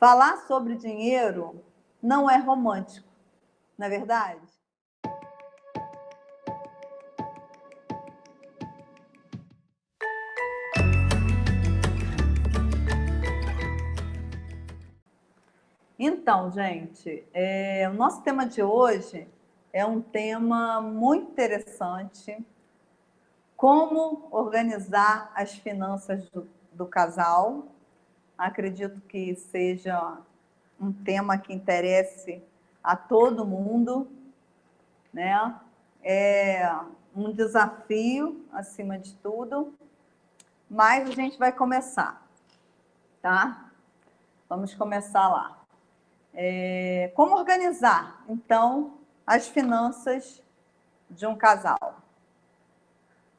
Falar sobre dinheiro não é romântico, não é verdade? Então, gente, o nosso tema de hoje é um tema muito interessante: como organizar as finanças do casal. Acredito que seja um tema que interesse a todo mundo, né? É um desafio, acima de tudo, mas a gente vai começar, tá? Vamos começar lá. Como organizar, então, as finanças de um casal?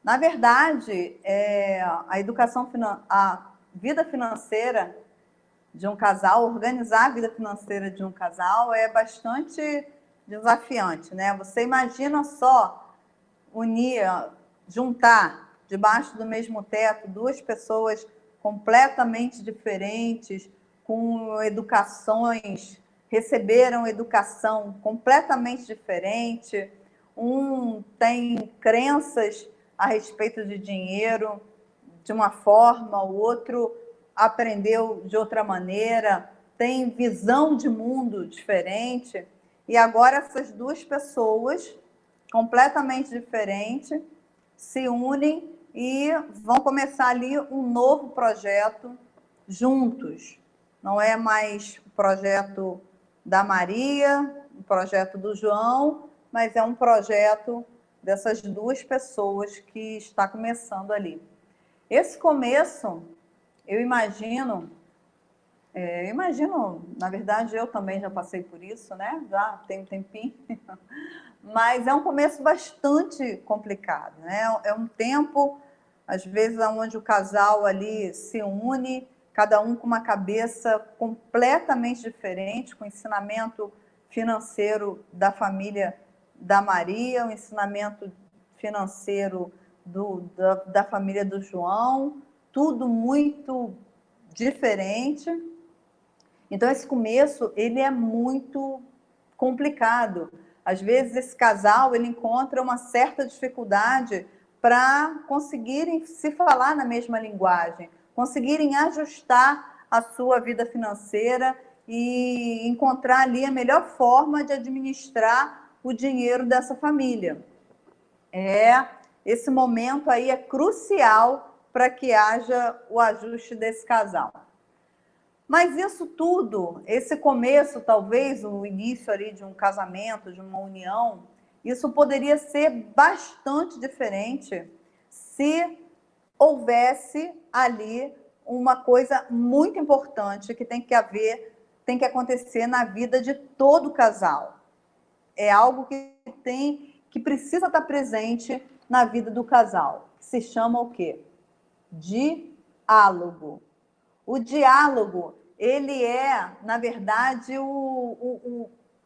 Na verdade, a vida financeira de um casal, organizar a vida financeira de um casal é bastante desafiante, né? Você imagina só juntar debaixo do mesmo teto duas pessoas completamente diferentes, com receberam educação completamente diferente. Um tem crenças a respeito de dinheiro de uma forma, o outro aprendeu de outra maneira, tem visão de mundo diferente. E agora essas duas pessoas completamente diferentes se unem e vão começar ali um novo projeto juntos. Não é mais o projeto da Maria, o projeto do João, mas é um projeto dessas duas pessoas que está começando ali. Esse começo, eu imagino, na verdade, eu também já passei por isso, né? Já tem um tempinho, mas é um começo bastante complicado, né? É um tempo, às vezes, onde o casal ali se une, cada um com uma cabeça completamente diferente, com o ensinamento financeiro da família da Maria, o ensinamento financeiro da família do João, tudo muito diferente. Então, esse começo, ele é muito complicado. Às vezes, esse casal, ele encontra uma certa dificuldade para conseguirem se falar na mesma linguagem, conseguirem ajustar a sua vida financeira e encontrar ali a melhor forma de administrar o dinheiro dessa família. Esse momento aí é crucial para que haja o ajuste desse casal. Mas isso tudo, esse começo, talvez o início ali de um casamento, de uma união, isso poderia ser bastante diferente se houvesse ali uma coisa muito importante que tem que acontecer na vida de todo casal. É algo que precisa estar presente na vida do casal. Se chama o quê? Diálogo. O diálogo, ele é, na verdade,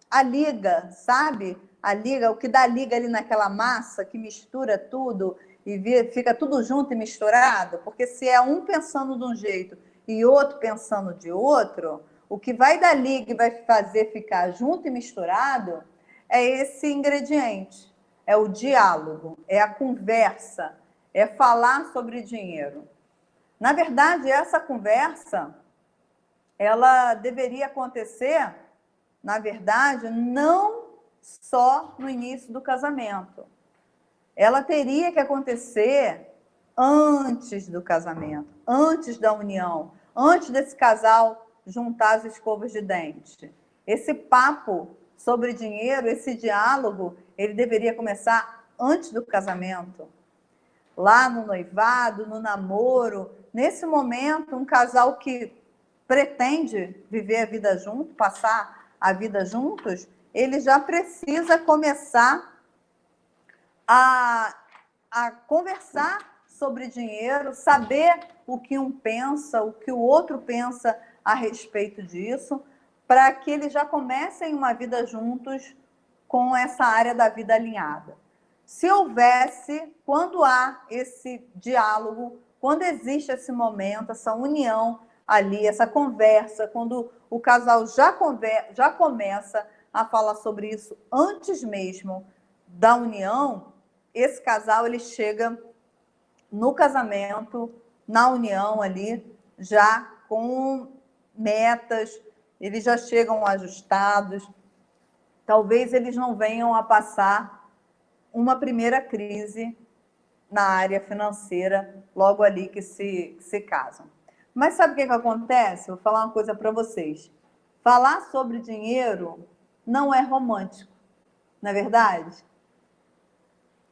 a liga, sabe? A liga, o que dá liga ali naquela massa, que mistura tudo e fica tudo junto e misturado, porque se é um pensando de um jeito e outro pensando de outro, o que vai dar liga e vai fazer ficar junto e misturado é esse ingrediente, é o diálogo, é a conversa, é falar sobre dinheiro. Na verdade, essa conversa, ela deveria acontecer, na verdade, não só no início do casamento. Ela teria que acontecer antes do casamento, antes da união, antes desse casal juntar as escovas de dente. Esse papo sobre dinheiro, esse diálogo, ele deveria começar antes do casamento. Lá no noivado, no namoro, nesse momento, um casal que pretende viver a vida junto, passar a vida juntos, ele já precisa começar a conversar sobre dinheiro, saber o que um pensa, o que o outro pensa a respeito disso, para que eles já comecem uma vida juntos com essa área da vida alinhada. Se houvesse, quando há esse diálogo, quando existe esse momento, essa união ali, essa conversa, quando o casal já começa a falar sobre isso antes mesmo da união, esse casal ele chega no casamento, na união ali, já com metas, eles já chegam ajustados. Talvez eles não venham a passar uma primeira crise na área financeira logo ali que se casam. Mas sabe o que acontece? Vou falar uma coisa para vocês. Falar sobre dinheiro não é romântico, não é verdade?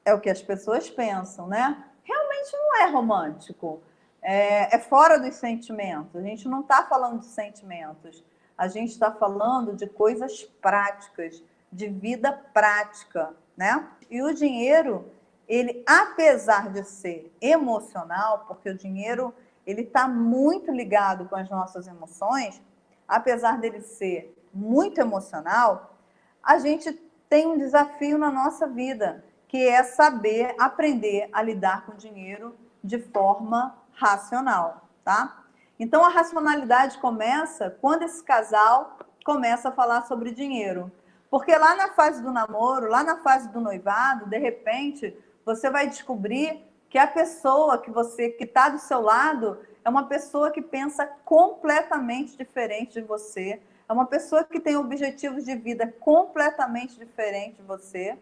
É o que as pessoas pensam, né? Realmente não é romântico. É fora dos sentimentos. A gente não está falando de sentimentos. A gente está falando de coisas práticas, de vida prática, né? E o dinheiro, ele, apesar de ser emocional, porque o dinheiro ele está muito ligado com as nossas emoções, apesar dele ser muito emocional, a gente tem um desafio na nossa vida, que é saber aprender a lidar com o dinheiro de forma racional, tá? Então, a racionalidade começa quando esse casal começa a falar sobre dinheiro. Porque lá na fase do namoro, lá na fase do noivado, de repente, você vai descobrir que a pessoa que está do seu lado é uma pessoa que pensa completamente diferente de você, é uma pessoa que tem objetivos de vida completamente diferentes de você.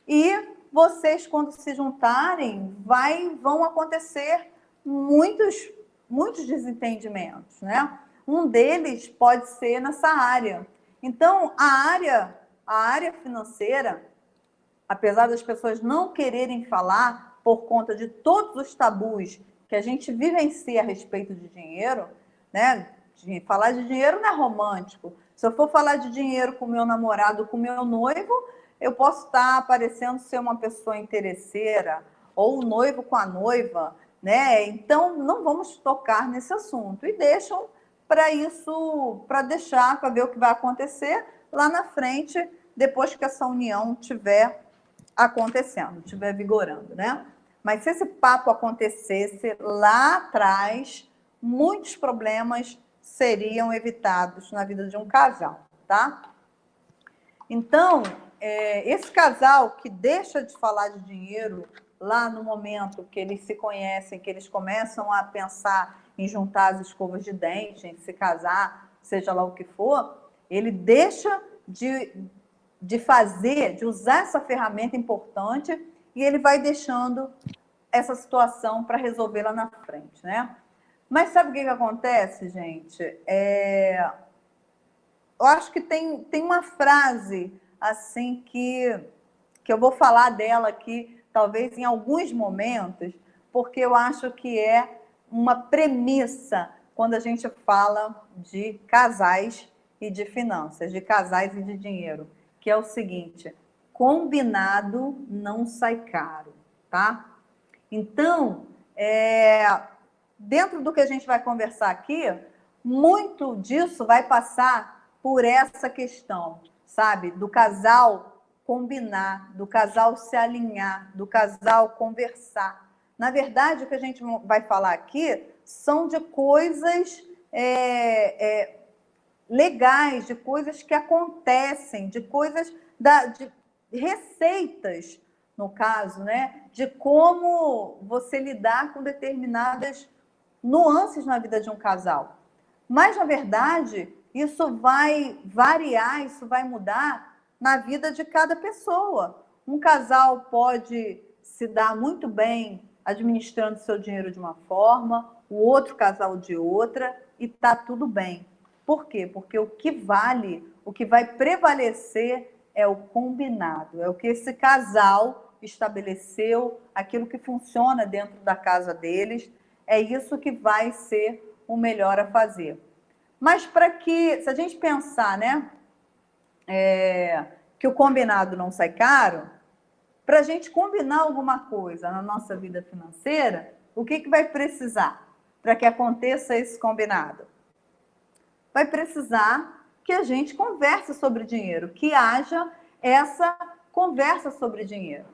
E vocês, quando se juntarem, vão acontecer muitos desentendimentos, né? Um deles pode ser nessa área. Então, a área financeira, apesar das pessoas não quererem falar por conta de todos os tabus que a gente vivencia a respeito de dinheiro, né? Falar de dinheiro não é romântico. Se eu for falar de dinheiro com meu namorado, com meu noivo, eu posso estar parecendo ser uma pessoa interesseira, ou o noivo com a noiva, né? Então, não vamos tocar nesse assunto. E deixam para isso, para deixar, para ver o que vai acontecer lá na frente, depois que essa união tiver acontecendo, estiver vigorando, né? Mas se esse papo acontecesse lá atrás, muitos problemas seriam evitados na vida de um casal, tá? Então, esse casal que deixa de falar de dinheiro lá no momento que eles se conhecem, que eles começam a pensar em juntar as escovas de dente, em se casar, seja lá o que for, ele deixa de usar essa ferramenta importante e ele vai deixando essa situação para resolver lá na frente, né? Mas sabe o que acontece, gente? Eu acho que tem uma frase assim que eu vou falar dela aqui, talvez em alguns momentos, porque eu acho que é uma premissa quando a gente fala de casais e de finanças, de casais e de dinheiro, que é o seguinte: combinado não sai caro, tá? Então, dentro do que a gente vai conversar aqui, muito disso vai passar por essa questão, sabe? Do casal combinar, do casal se alinhar, do casal conversar. Na verdade, o que a gente vai falar aqui são de coisas legais, de coisas que acontecem, de coisas de receitas, no caso, né? De como você lidar com determinadas nuances na vida de um casal. Mas, na verdade, isso vai variar, isso vai mudar na vida de cada pessoa. Um casal pode se dar muito bem administrando seu dinheiro de uma forma, o outro casal de outra, e tá tudo bem. Por quê? Porque o que vale, o que vai prevalecer é o combinado, é o que esse casal estabeleceu, aquilo que funciona dentro da casa deles, é isso que vai ser o melhor a fazer. Mas para que, se a gente pensar, né, que o combinado não sai caro, para a gente combinar alguma coisa na nossa vida financeira, o que vai precisar para que aconteça esse combinado? Vai precisar que a gente converse sobre dinheiro, que haja essa conversa sobre dinheiro.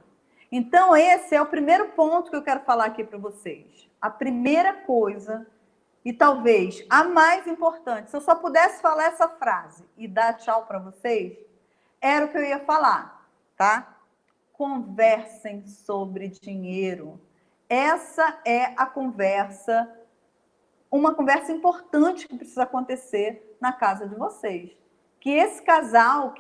Então, esse é o primeiro ponto que eu quero falar aqui para vocês. A primeira coisa E talvez a mais importante, se eu só pudesse falar essa frase e dar tchau para vocês, era o que eu ia falar, tá? Conversem sobre dinheiro. Essa é a conversa, uma conversa importante que precisa acontecer na casa de vocês. Que esse casal,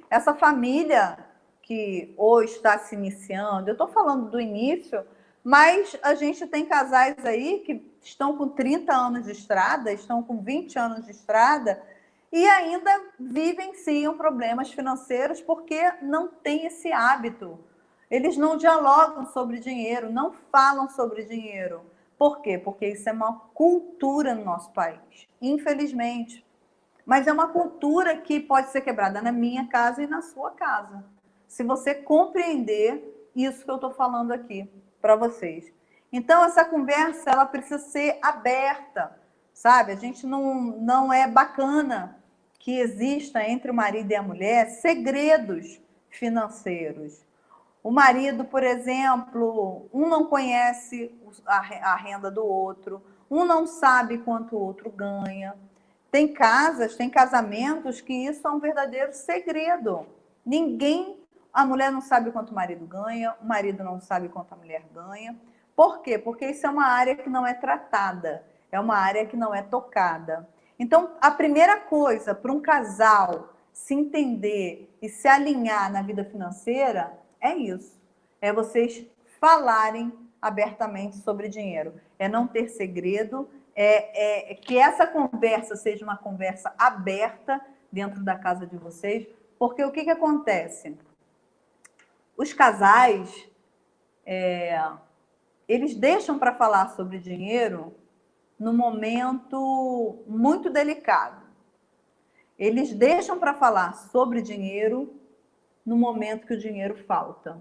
essa família que hoje está se iniciando, eu estou falando do início, mas a gente tem casais aí que estão com 30 anos de estrada, estão com 20 anos de estrada e ainda vivenciam problemas financeiros porque não tem esse hábito. Eles não dialogam sobre dinheiro, não falam sobre dinheiro. Por quê? Porque isso é uma cultura no nosso país, infelizmente. Mas é uma cultura que pode ser quebrada na minha casa e na sua casa. Se você compreender isso que eu estou falando aqui para vocês. Então, essa conversa, ela precisa ser aberta, sabe? A gente não é bacana que exista entre o marido e a mulher segredos financeiros. O marido, por exemplo, um não conhece a renda do outro, um não sabe quanto o outro ganha. Tem casamentos que isso é um verdadeiro segredo. A mulher não sabe quanto o marido ganha, o marido não sabe quanto a mulher ganha. Por quê? Porque isso é uma área que não é tratada, é uma área que não é tocada. Então, a primeira coisa para um casal se entender e se alinhar na vida financeira é isso. É vocês falarem abertamente sobre dinheiro. É não ter segredo, que essa conversa seja uma conversa aberta dentro da casa de vocês, porque o que acontece? Os casais, eles deixam para falar sobre dinheiro num momento muito delicado. Eles deixam para falar sobre dinheiro no momento que o dinheiro falta,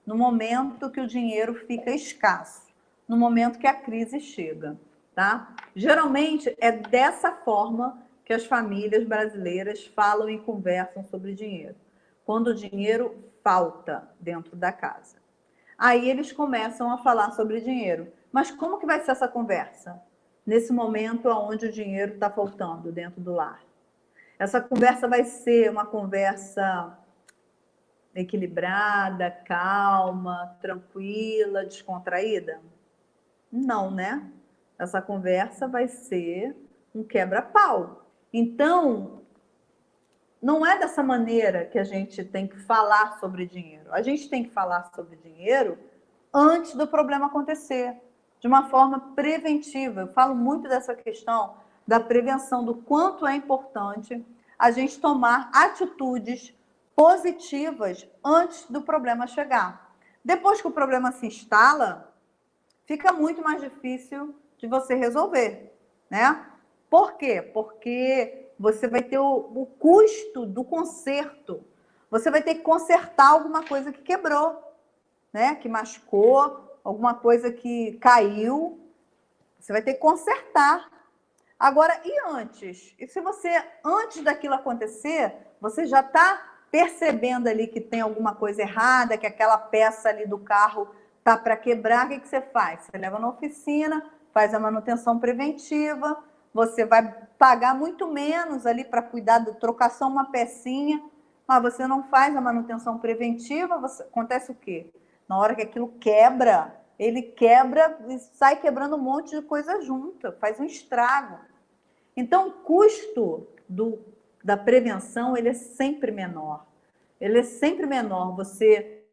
no momento que o dinheiro fica escasso, no momento que a crise chega, tá? Geralmente é dessa forma que as famílias brasileiras falam e conversam sobre dinheiro, quando o dinheiro falta dentro da casa. Aí eles começam a falar sobre dinheiro. Mas como que vai ser essa conversa? Nesse momento onde o dinheiro está faltando dentro do lar. Essa conversa vai ser uma conversa equilibrada, calma, tranquila, descontraída? Não, né? Essa conversa vai ser um quebra-pau. Então, não é dessa maneira que a gente tem que falar sobre dinheiro. A gente tem que falar sobre dinheiro antes do problema acontecer, de uma forma preventiva. Eu falo muito dessa questão da prevenção, do quanto é importante a gente tomar atitudes positivas antes do problema chegar. Depois que o problema se instala, fica muito mais difícil de você resolver, né? Por quê? Porque você vai ter o custo do conserto. Você vai ter que consertar alguma coisa que quebrou, né? Que machucou, alguma coisa que caiu. Você vai ter que consertar. Agora, e antes? E se você, antes daquilo acontecer, você já está percebendo ali que tem alguma coisa errada, que aquela peça ali do carro tá para quebrar, o que você faz? Você leva na oficina, faz a manutenção preventiva, você vai pagar muito menos ali para cuidar da trocação, uma pecinha, mas você não faz a manutenção preventiva, acontece o quê? Na hora que aquilo quebra, ele quebra e sai quebrando um monte de coisa junta, faz um estrago. Então, o custo da prevenção, ele é sempre menor. Ele é sempre menor. Você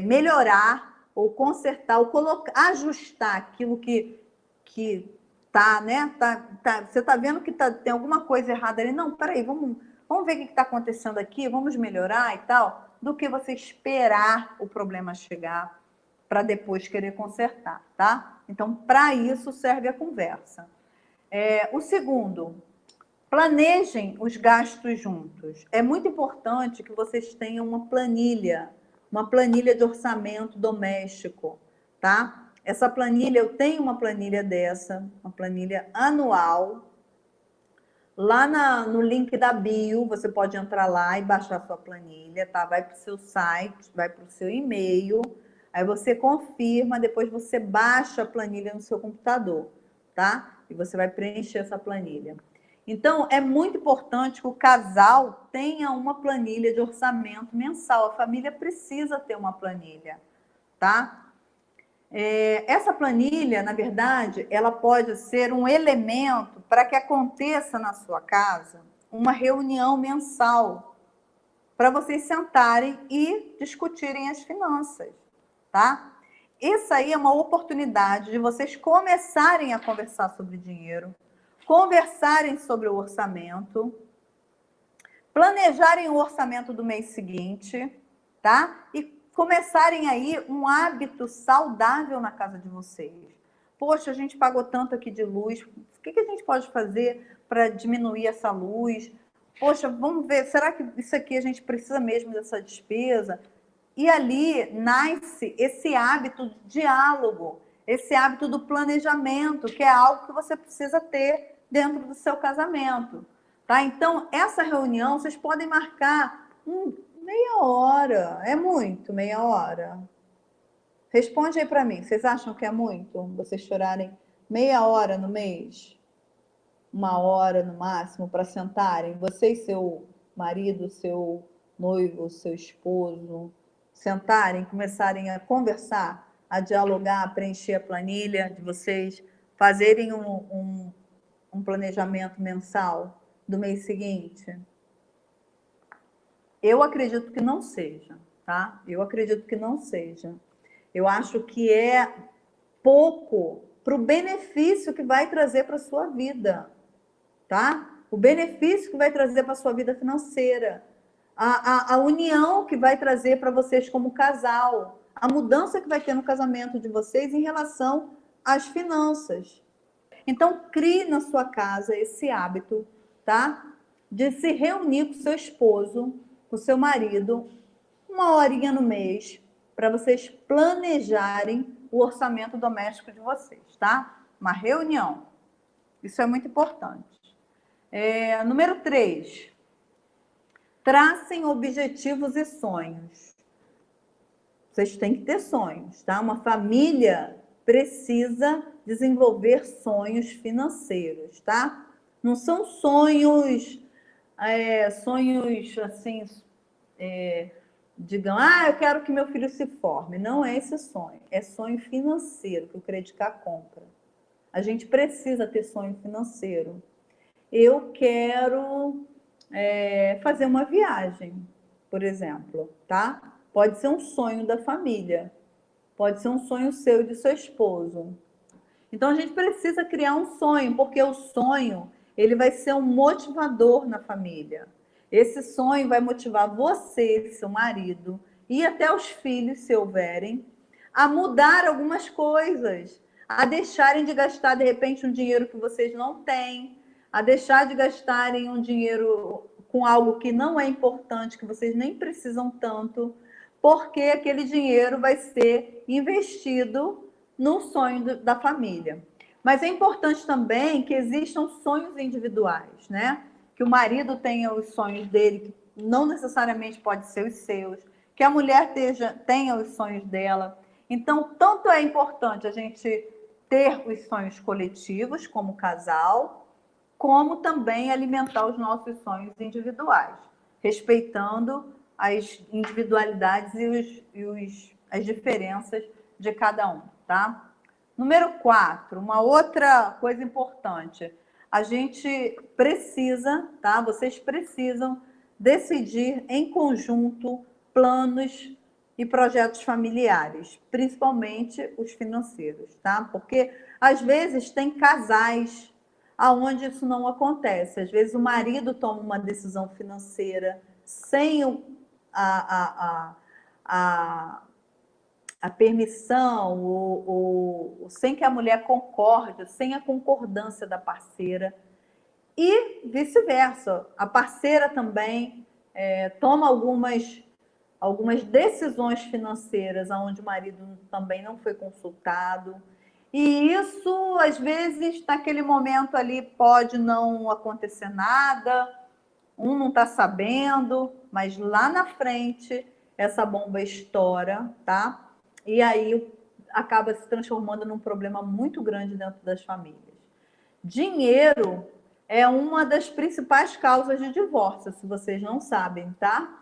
melhorar ou consertar, ou ajustar aquilo que tá, né? Você está vendo que tem alguma coisa errada ali. Não, peraí, vamos ver o que está acontecendo aqui, vamos melhorar e tal, do que você esperar o problema chegar para depois querer consertar, tá? Então, para isso serve a conversa. O segundo, planejem os gastos juntos. É muito importante que vocês tenham uma planilha de orçamento doméstico, tá? Essa planilha, eu tenho uma planilha dessa, uma planilha anual. Lá no link da bio, você pode entrar lá e baixar a sua planilha, tá? Vai para o seu site, vai para o seu e-mail, aí você confirma, depois você baixa a planilha no seu computador. tá? E você vai preencher essa planilha. Então, é muito importante que o casal tenha uma planilha de orçamento mensal. A família precisa ter uma planilha, tá? Essa planilha, na verdade, ela pode ser um elemento para que aconteça na sua casa uma reunião mensal, para vocês sentarem e discutirem as finanças, tá? Essa aí é uma oportunidade de vocês começarem a conversar sobre dinheiro, conversarem sobre o orçamento, planejarem o orçamento do mês seguinte, tá? E começarem aí um hábito saudável na casa de vocês. Poxa, a gente pagou tanto aqui de luz, o que a gente pode fazer para diminuir essa luz? Poxa, vamos ver, será que isso aqui a gente precisa mesmo dessa despesa? E ali nasce esse hábito de diálogo, esse hábito do planejamento, que é algo que você precisa ter dentro do seu casamento. Tá? Então, essa reunião, vocês podem marcar meia hora. É muito, meia hora? Responde aí para mim. Vocês acham que é muito? Vocês chorarem meia hora no mês? Uma hora no máximo para sentarem? Você e seu marido, seu noivo, seu esposo, sentarem, começarem a conversar, a dialogar, a preencher a planilha de vocês, fazerem um planejamento mensal do mês seguinte? Eu acredito que não seja, tá? Eu acredito que não seja. Eu acho que é pouco para o benefício que vai trazer para a sua vida, tá? O benefício que vai trazer para a sua vida financeira, a união que vai trazer para vocês como casal, a mudança que vai ter no casamento de vocês em relação às finanças. Então, crie na sua casa esse hábito, tá? De se reunir com seu esposo, com seu marido, uma horinha no mês, para vocês planejarem o orçamento doméstico de vocês, tá? Uma reunião. Isso é muito importante. Número 3. Tracem objetivos e sonhos. Vocês têm que ter sonhos, tá? Uma família precisa desenvolver sonhos financeiros, tá? Não são sonhos, sonhos assim, digam, eu quero que meu filho se forme. Não é esse sonho, é sonho financeiro que o Credicar compra. A gente precisa ter sonho financeiro. Eu quero fazer uma viagem, por exemplo, tá? Pode ser um sonho da família, pode ser um sonho seu e de seu esposo. Então, a gente precisa criar um sonho, porque o sonho, ele vai ser um motivador na família. Esse sonho vai motivar você, seu marido, e até os filhos, se houverem, a mudar algumas coisas, a deixarem de gastar, de repente, um dinheiro que vocês não têm, a deixar de gastarem um dinheiro com algo que não é importante, que vocês nem precisam tanto, porque aquele dinheiro vai ser investido no sonho da família. Mas é importante também que existam sonhos individuais, né? Que o marido tenha os sonhos dele, que não necessariamente pode ser os seus, que a mulher tenha os sonhos dela. Então, tanto é importante a gente ter os sonhos coletivos como casal, como também alimentar os nossos sonhos individuais, respeitando as individualidades e as diferenças de cada um, tá? Número 4, uma outra coisa importante. A gente precisa, tá? Vocês precisam decidir em conjunto planos e projetos familiares, principalmente os financeiros, tá? Porque às vezes tem casais aonde isso não acontece. Às vezes o marido toma uma decisão financeira sem a permissão, ou sem que a mulher concorde, sem a concordância da parceira, e vice-versa. A parceira também toma algumas decisões financeiras onde o marido também não foi consultado. E isso, às vezes, naquele momento ali, pode não acontecer nada, um não está sabendo, mas lá na frente essa bomba estoura, tá? E aí acaba se transformando num problema muito grande dentro das famílias. Dinheiro é uma das principais causas de divórcio, se vocês não sabem, tá?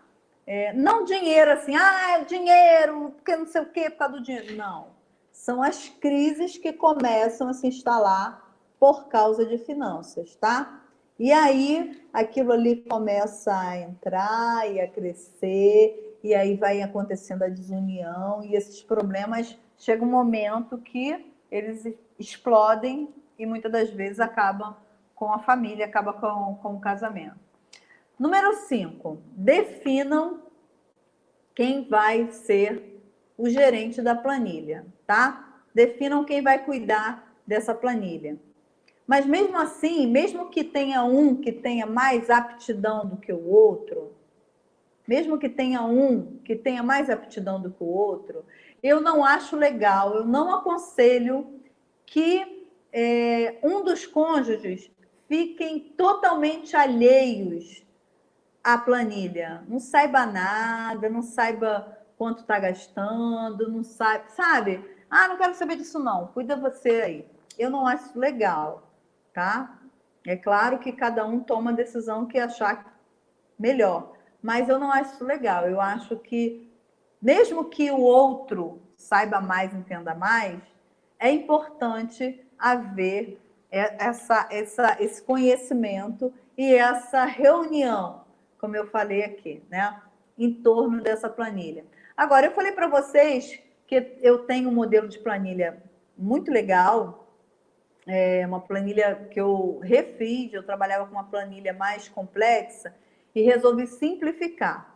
Não dinheiro assim, é dinheiro, porque não sei o quê, por causa do dinheiro. Não. São as crises que começam a se instalar por causa de finanças, tá? E aí, aquilo ali começa a entrar e a crescer, e aí vai acontecendo a desunião, e esses problemas chega um momento que eles explodem e muitas das vezes acabam com a família, acaba com o casamento. Número 5, definam quem vai ser o gerente da planilha, tá? Definam quem vai cuidar dessa planilha. Mas mesmo assim, mesmo que tenha um que tenha mais aptidão do que o outro, mesmo que tenha um que tenha mais aptidão do que o outro, eu não acho legal, eu não aconselho que um dos cônjuges fiquem totalmente alheios à planilha. Não saiba nada, não saiba quanto está gastando, não sabe? Não quero saber disso não, cuida você aí. Eu não acho legal, tá? É claro que cada um toma a decisão que achar melhor, mas eu não acho legal. Eu acho que, mesmo que o outro saiba mais, entenda mais, é importante haver esse conhecimento e essa reunião, como eu falei aqui, né, em torno dessa planilha. Agora, eu falei para vocês que eu tenho um modelo de planilha muito legal, uma planilha que eu refiz, eu trabalhava com uma planilha mais complexa e resolvi simplificar.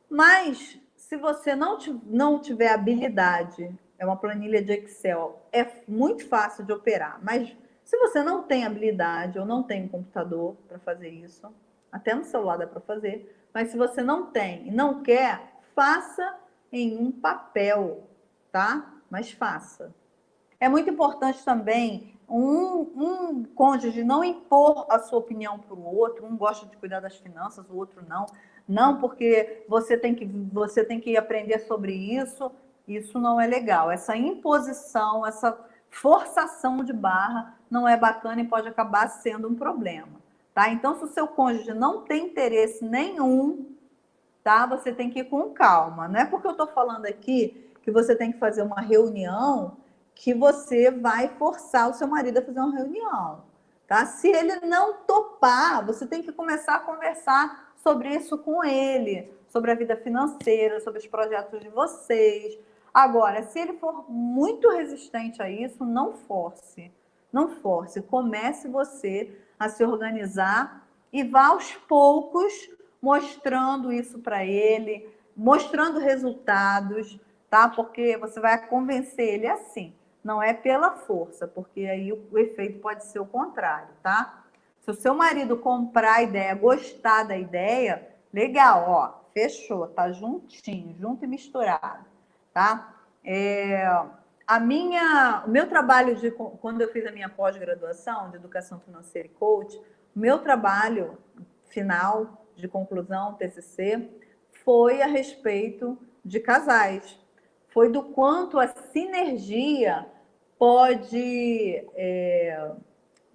Mas, se você não tiver habilidade, é uma planilha de Excel, é muito fácil de operar, mas se você não tem habilidade ou não tem um computador para fazer isso, até no celular dá para fazer, mas se você não tem e não quer, faça em um papel, tá? Mas faça. É muito importante também um cônjuge não impor a sua opinião para o outro, um gosta de cuidar das finanças, o outro não. Não, porque você tem que aprender sobre isso, isso não é legal. Essa imposição, essa forçação de barra não é bacana e pode acabar sendo um problema. Tá? Então, se o seu cônjuge não tem interesse nenhum, tá? Você tem que ir com calma. Não é porque eu estou falando aqui que você tem que fazer uma reunião que você vai forçar o seu marido a fazer uma reunião, tá? Se ele não topar, você tem que começar a conversar sobre isso com ele, sobre a vida financeira, sobre os projetos de vocês. Agora, se ele for muito resistente a isso, não force. Não force. Comece você a se organizar e vá aos poucos mostrando isso para ele, mostrando resultados, tá? Porque você vai convencer ele assim. Não é pela força, porque aí o efeito pode ser o contrário, tá? Se o seu marido comprar a ideia, gostar da ideia, legal, ó, fechou, tá juntinho, junto e misturado, tá? O meu trabalho quando eu fiz a minha pós-graduação de educação financeira e coach, o meu trabalho final de conclusão, TCC, foi a respeito de casais. Foi do quanto a sinergia pode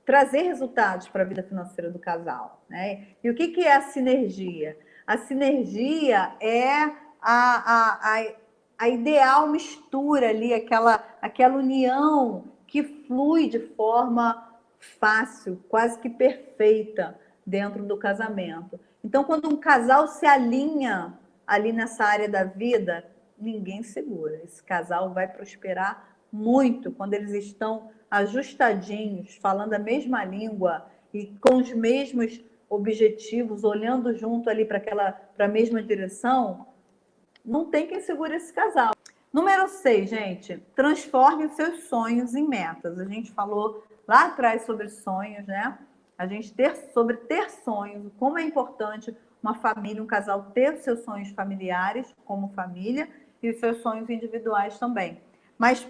trazer resultados para a vida financeira do casal, né? E o que é a sinergia? A sinergia é a ideal mistura ali, aquela união que flui de forma fácil, quase que perfeita dentro do casamento. Então, quando um casal se alinha ali nessa área da vida, ninguém segura. Esse casal vai prosperar muito quando eles estão ajustadinhos, falando a mesma língua e com os mesmos objetivos, olhando junto ali para a mesma direção. Não tem quem segure esse casal. Número 6, gente, transforme os seus sonhos em metas. A gente falou lá atrás sobre sonhos, né? Sobre ter sonhos, como é importante uma família, um casal ter os seus sonhos familiares como família e os seus sonhos individuais também. Mas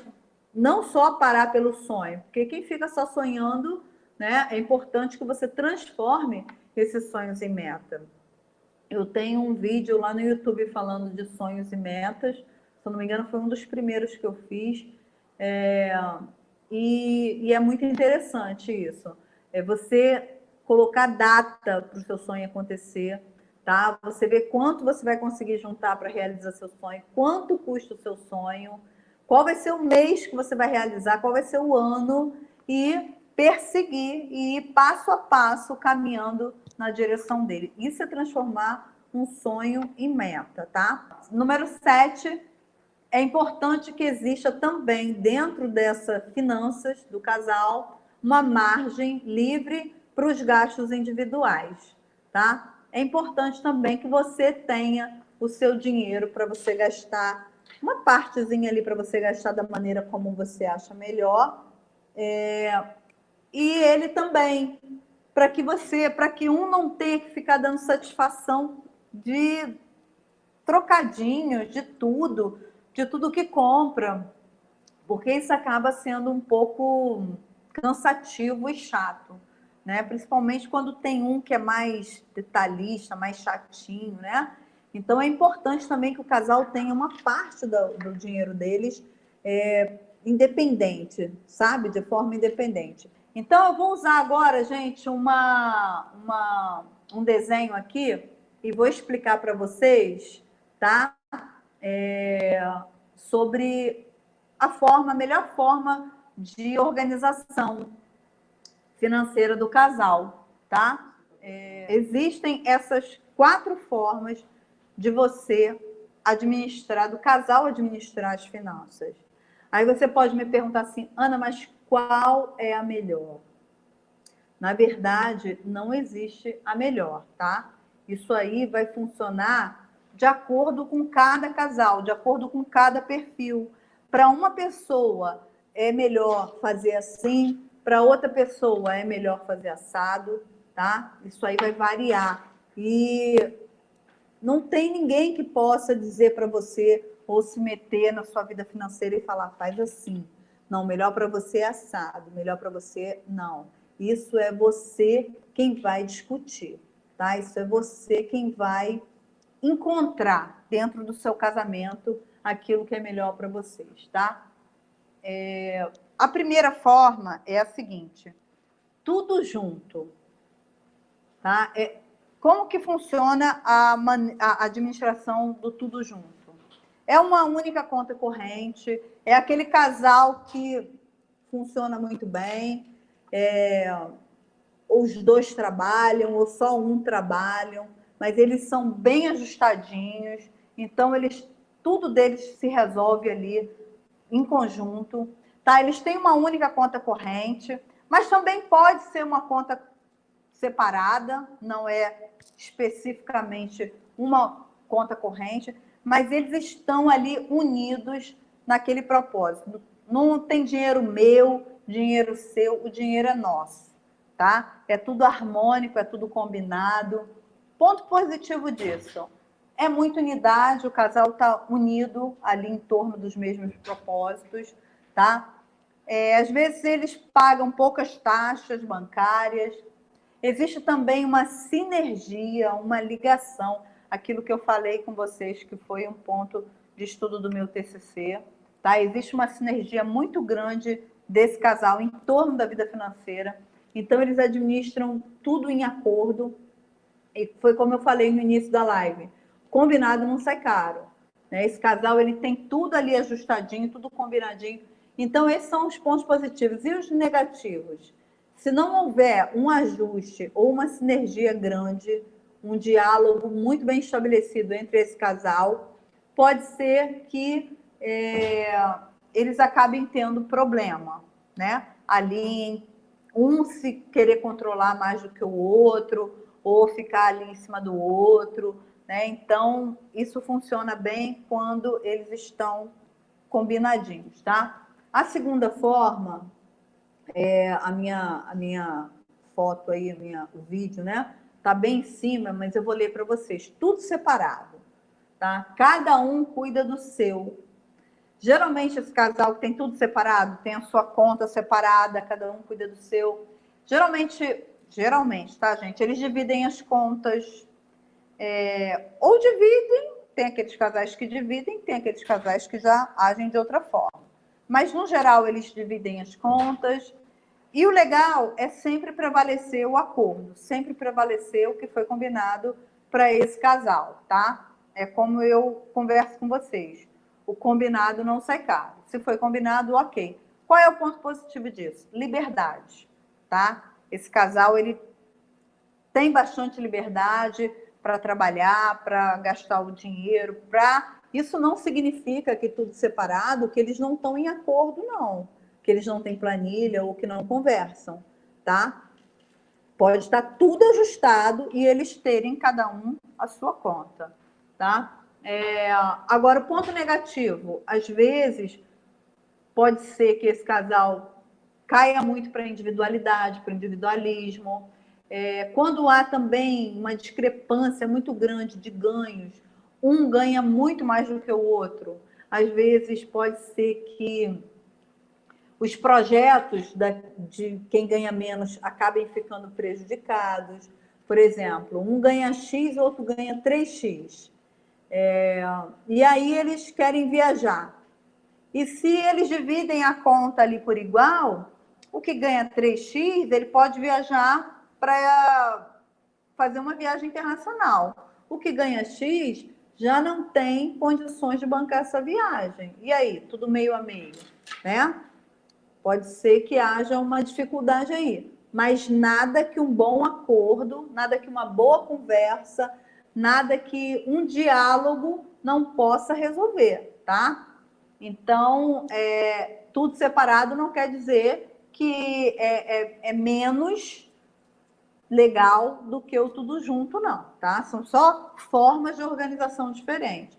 não só parar pelo sonho, porque quem fica só sonhando, né? É importante que você transforme esses sonhos em meta. Eu tenho um vídeo lá no YouTube falando de sonhos e metas. Se eu não me engano, foi um dos primeiros que eu fiz. E é muito interessante isso. É você colocar data para o seu sonho acontecer, tá? Você vê quanto você vai conseguir juntar para realizar seu sonho, quanto custa o seu sonho, qual vai ser o mês que você vai realizar, qual vai ser o ano, e perseguir e ir passo a passo caminhando na direção dele. Isso é transformar um sonho em meta, tá? Número 7, é importante que exista também dentro dessas finanças do casal uma margem livre para os gastos individuais, tá? É importante também que você tenha o seu dinheiro para você gastar, uma partezinha ali para você gastar da maneira como você acha melhor, e ele também, para que um não tenha que ficar dando satisfação de trocadinhos, de tudo que compra, porque isso acaba sendo um pouco cansativo e chato, né? Principalmente quando tem um que é mais detalhista, mais chatinho, né? Então é importante também que o casal tenha uma parte do dinheiro deles independente, sabe? De forma independente. Então eu vou usar agora, gente, um desenho aqui e vou explicar para vocês, tá? Sobre a melhor forma de organização financeira do casal, tá? Existem essas 4 formas de você administrar, do casal administrar as finanças. Aí você pode me perguntar assim, Ana, mas qual é a melhor? Na verdade, não existe a melhor, tá? Isso aí vai funcionar de acordo com cada casal, de acordo com cada perfil. Para uma pessoa é melhor fazer assim, para outra pessoa é melhor fazer assado, tá? Isso aí vai variar. E não tem ninguém que possa dizer para você ou se meter na sua vida financeira e falar, faz assim. Não, melhor para você é assado, melhor para você não. Isso é você quem vai discutir, tá? Isso é você quem vai encontrar dentro do seu casamento aquilo que é melhor para vocês, tá? A primeira forma é a seguinte, tudo junto, tá? Como que funciona a administração do tudo junto? É uma única conta corrente, é aquele casal que funciona muito bem, os dois trabalham, ou só um trabalham, mas eles são bem ajustadinhos, então tudo deles se resolve ali em conjunto, tá? Eles têm uma única conta corrente, mas também pode ser uma conta separada, não é especificamente uma conta corrente, mas eles estão ali unidos naquele propósito. Não tem dinheiro meu, dinheiro seu, o dinheiro é nosso, tá? É tudo harmônico, é tudo combinado. Ponto positivo disso, é muita unidade, o casal está unido ali em torno dos mesmos propósitos, tá? Às vezes eles pagam poucas taxas bancárias. Existe também uma sinergia, uma ligação, aquilo que eu falei com vocês, que foi um ponto de estudo do meu TCC, tá? Existe uma sinergia muito grande desse casal em torno da vida financeira, então eles administram tudo em acordo, e foi como eu falei no início da live, combinado não sai caro, né? Esse casal, ele tem tudo ali ajustadinho, tudo combinadinho, então esses são os pontos positivos. E os negativos? Se não houver um ajuste ou uma sinergia grande, um diálogo muito bem estabelecido entre esse casal, pode ser que eles acabem tendo problema, né? Ali, um se querer controlar mais do que o outro, ou ficar ali em cima do outro, né? Então, isso funciona bem quando eles estão combinadinhos, tá? A segunda forma, a minha foto aí, o vídeo, né? Tá bem em cima, mas eu vou ler para vocês. Tudo separado, tá? Cada um cuida do seu. Geralmente, esse casal que tem tudo separado, tem a sua conta separada, cada um cuida do seu. Geralmente, tá, gente? Eles dividem as contas, ou dividem, tem aqueles casais que dividem, tem aqueles casais que já agem de outra forma. mas no geral eles dividem as contas. E o legal é sempre prevalecer o acordo, sempre prevalecer o que foi combinado para esse casal, tá? É como eu converso com vocês. O combinado não sai caro. Se foi combinado, ok. Qual é o ponto positivo disso? Liberdade, tá? Esse casal, ele tem bastante liberdade para trabalhar, para gastar o dinheiro, para... Isso não significa que tudo separado, que eles não estão em acordo, não. Que eles não têm planilha ou que não conversam, tá? Pode estar tudo ajustado e eles terem cada um a sua conta, tá? Agora, o ponto negativo, às vezes pode ser que esse casal caia muito para a individualidade, para o individualismo. Quando há também uma discrepância muito grande de ganhos, um ganha muito mais do que o outro, às vezes pode ser que os projetos de quem ganha menos acabem ficando prejudicados. Por exemplo, um ganha X, o outro ganha 3X. E aí eles querem viajar. E se eles dividem a conta ali por igual, o que ganha 3X, ele pode viajar para fazer uma viagem internacional. O que ganha X já não tem condições de bancar essa viagem. E aí, tudo meio a meio, né? Pode ser que haja uma dificuldade aí, mas nada que um bom acordo, nada que uma boa conversa, nada que um diálogo não possa resolver, tá? Então, tudo separado não quer dizer que é menos legal do que o tudo junto, não, tá? São só formas de organização diferentes.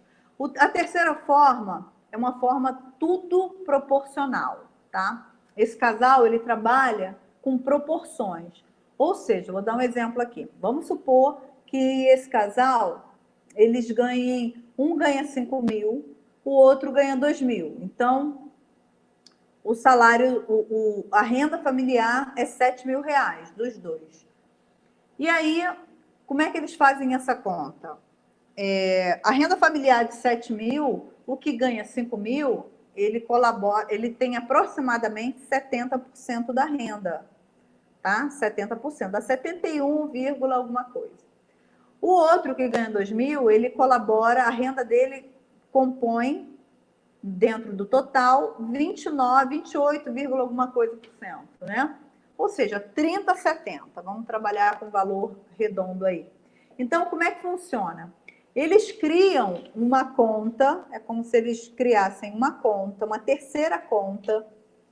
A terceira forma é uma forma tudo proporcional, tá? Esse casal, ele trabalha com proporções. Ou seja, vou dar um exemplo aqui. Vamos supor que esse casal, eles ganhem, um ganha 5 mil, o outro ganha 2 mil. Então, o salário, a renda familiar é 7 mil reais dos dois. E aí, como é que eles fazem essa conta? A renda familiar de 7 mil, o que ganha 5 mil, ele colabora, ele tem aproximadamente 70% da renda, tá? 70%, dá 71, alguma coisa. O outro que ganha 2 mil, ele colabora, a renda dele compõe, dentro do total, 29, 28, alguma coisa por cento, né? Ou seja, 30 a 70. Vamos trabalhar com valor redondo aí. Então, como é que funciona? Eles criam uma conta, é como se eles criassem uma conta, uma terceira conta,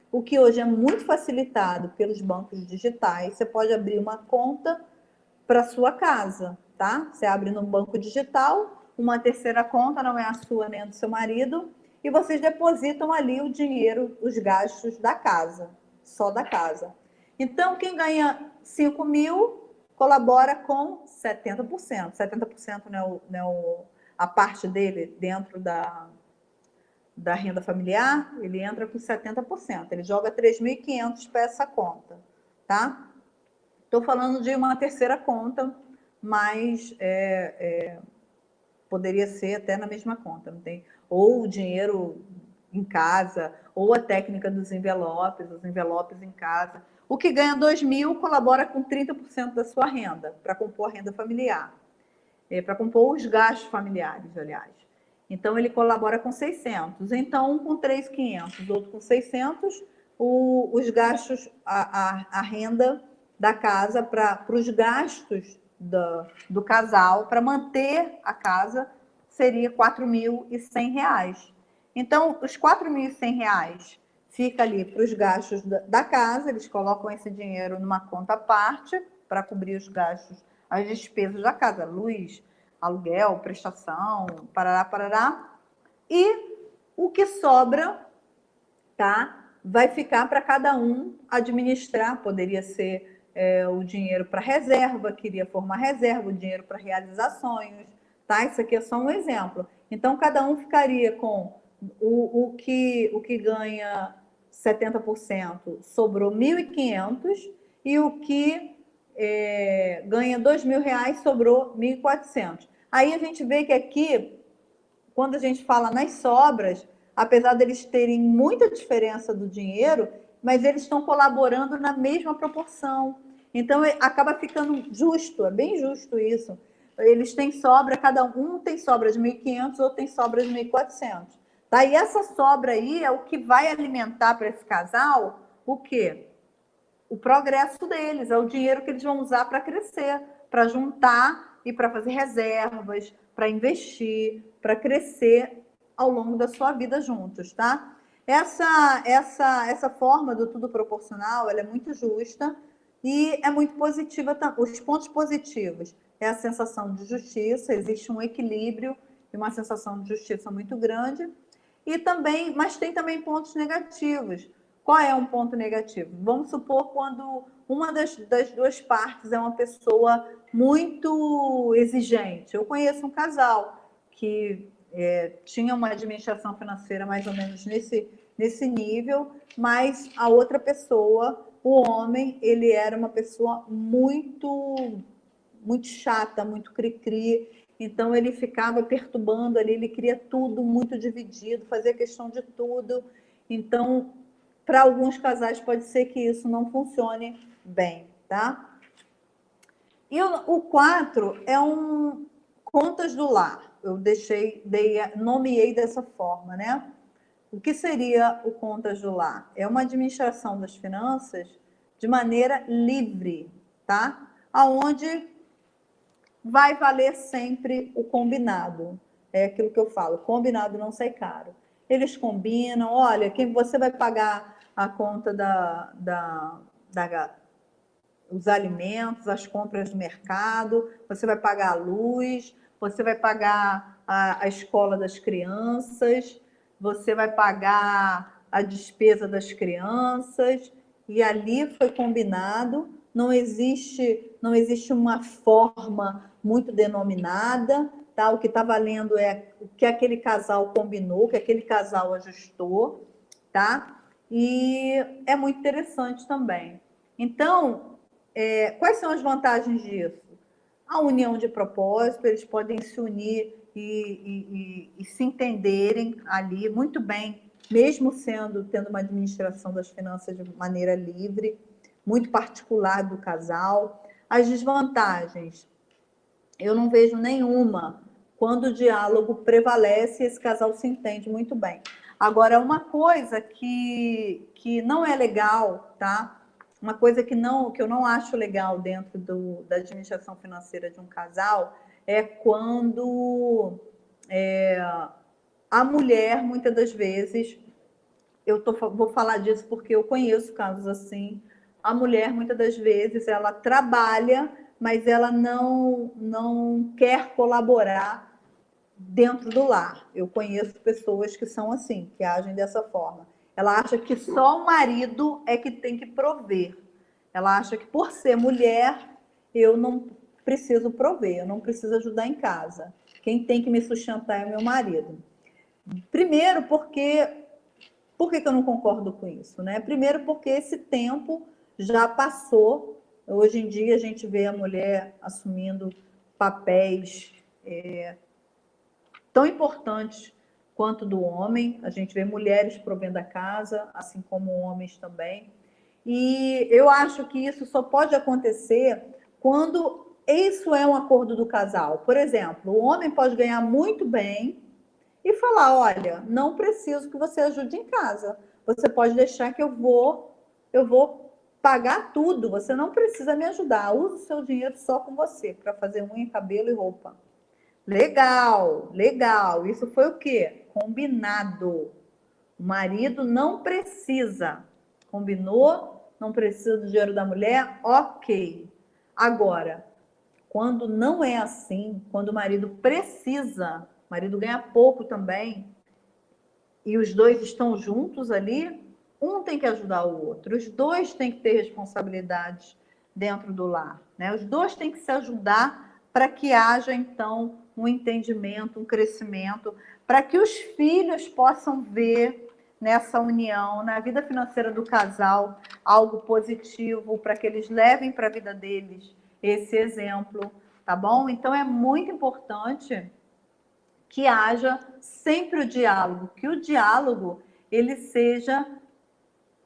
o que hoje é muito facilitado pelos bancos digitais. Você pode abrir uma conta para sua casa, tá? Você abre no banco digital, uma terceira conta, não é a sua nem a do seu marido, e vocês depositam ali o dinheiro, os gastos da casa, só da casa. Então, quem ganha 5 mil colabora com 70%. 70% não é a parte dele dentro da renda familiar, ele entra com 70%. Ele joga 3.500 para essa conta, tá? Estou falando de uma terceira conta, mas poderia ser até na mesma conta, não tem? Ou o dinheiro em casa, ou a técnica dos envelopes, os envelopes em casa. O que ganha 2 mil colabora com 30% da sua renda, para compor a renda familiar, para compor os gastos familiares, aliás. Então, ele colabora com 600. Então, um com 3.500, outro com 600, os gastos, a renda da casa para os gastos do casal, para manter a casa, seria R$ 4.100. Então, os R$ 4.100 fica ali para os gastos da casa, eles colocam esse dinheiro numa conta à parte para cobrir os gastos, as despesas da casa, luz, aluguel, prestação, parará, parará. E o que sobra, tá, vai ficar para cada um administrar, poderia ser o dinheiro para reserva, queria formar reserva, o dinheiro para realizar sonhos, tá? Isso aqui é só um exemplo. Então, cada um ficaria com o que ganha 70%, sobrou 1.500, e o que ganha 2 mil reais, sobrou 1.400. Aí a gente vê que aqui, quando a gente fala nas sobras, apesar deles terem muita diferença do dinheiro, mas eles estão colaborando na mesma proporção. Então, acaba ficando justo, é bem justo isso. Eles têm sobra, cada um tem sobra de 1.500, outro tem sobra de 1.400. Tá? E essa sobra aí é o que vai alimentar para esse casal o quê? O progresso deles, é o dinheiro que eles vão usar para crescer, para juntar e para fazer reservas, para investir, para crescer ao longo da sua vida juntos, tá? Essa forma do tudo proporcional, ela é muito justa e é muito positiva. Os pontos positivos é a sensação de justiça, existe um equilíbrio e uma sensação de justiça muito grande. E também, mas tem também pontos negativos. Qual é um ponto negativo? Vamos supor quando uma das duas partes é uma pessoa muito exigente. Eu conheço um casal que tinha uma administração financeira mais ou menos nesse nível, mas a outra pessoa, o homem, ele era uma pessoa muito chata, muito cri-cri. Então, ele ficava perturbando ali, ele queria tudo muito dividido, fazia questão de tudo. Então, para alguns casais, pode ser que isso não funcione bem, tá? E o 4 é um contas do lar. Eu nomeei dessa forma, né? O que seria o contas do lar? É uma administração das finanças de maneira livre, tá? Aonde vai valer sempre o combinado. É aquilo que eu falo, combinado não sai caro. Eles combinam, olha, quem você vai pagar a conta os alimentos, as compras do mercado, você vai pagar a luz, você vai pagar a escola das crianças, você vai pagar a despesa das crianças, e ali foi combinado, não existe uma forma muito denominada, tá? O que está valendo é o que aquele casal combinou, o que aquele casal ajustou, tá? E é muito interessante também. Então, quais são as vantagens disso? A união de propósito, eles podem se unir e se entenderem ali muito bem, mesmo tendo uma administração das finanças de maneira livre, muito particular do casal. As desvantagens, eu não vejo nenhuma quando o diálogo prevalece e esse casal se entende muito bem. Agora, uma coisa que não é legal, tá? Uma coisa que eu não acho legal dentro da administração financeira de um casal é quando a mulher, muitas das vezes, vou falar disso porque eu conheço casos assim, a mulher, muitas das vezes, ela trabalha, mas ela não quer colaborar dentro do lar. Eu conheço pessoas que são assim, que agem dessa forma. Ela acha que só o marido é que tem que prover. Ela acha que por ser mulher, eu não preciso prover, eu não preciso ajudar em casa. Quem tem que me sustentar é o meu marido. Primeiro, por que eu não concordo com isso, né? Primeiro, porque esse tempo já passou. Hoje em dia, a gente vê a mulher assumindo papéis tão importantes quanto do homem. A gente vê mulheres provendo a casa, assim como homens também. E eu acho que isso só pode acontecer quando isso é um acordo do casal. Por exemplo, o homem pode ganhar muito bem e falar, olha, não preciso que você ajude em casa. Você pode deixar que eu vou pagar tudo. Você não precisa me ajudar. Use o seu dinheiro só com você para fazer unha, cabelo e roupa. Legal, legal. Isso foi o quê? Combinado. O marido não precisa. Combinou? Não precisa do dinheiro da mulher? Ok. Agora, quando não é assim, quando o marido precisa, o marido ganha pouco também, e os dois estão juntos ali, um tem que ajudar o outro. Os dois têm que ter responsabilidades dentro do lar, né? Os dois têm que se ajudar para que haja, então, um entendimento, um crescimento, para que os filhos possam ver nessa união, na vida financeira do casal, algo positivo, para que eles levem para a vida deles esse exemplo, tá bom? Então, é muito importante que haja sempre o diálogo, que o diálogo ele seja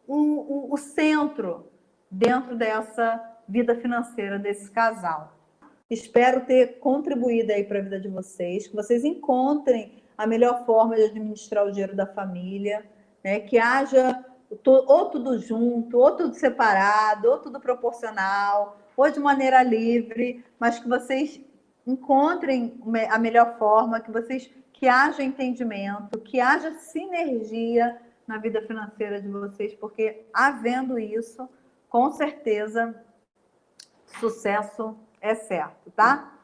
o centro dentro dessa vida financeira desse casal. Espero ter contribuído aí para a vida de vocês, que vocês encontrem a melhor forma de administrar o dinheiro da família, né? Que haja ou tudo junto, ou tudo separado, ou tudo proporcional, ou de maneira livre, mas que vocês encontrem a melhor forma, que haja entendimento, que haja sinergia na vida financeira de vocês, porque havendo isso, com certeza, sucesso é certo, tá?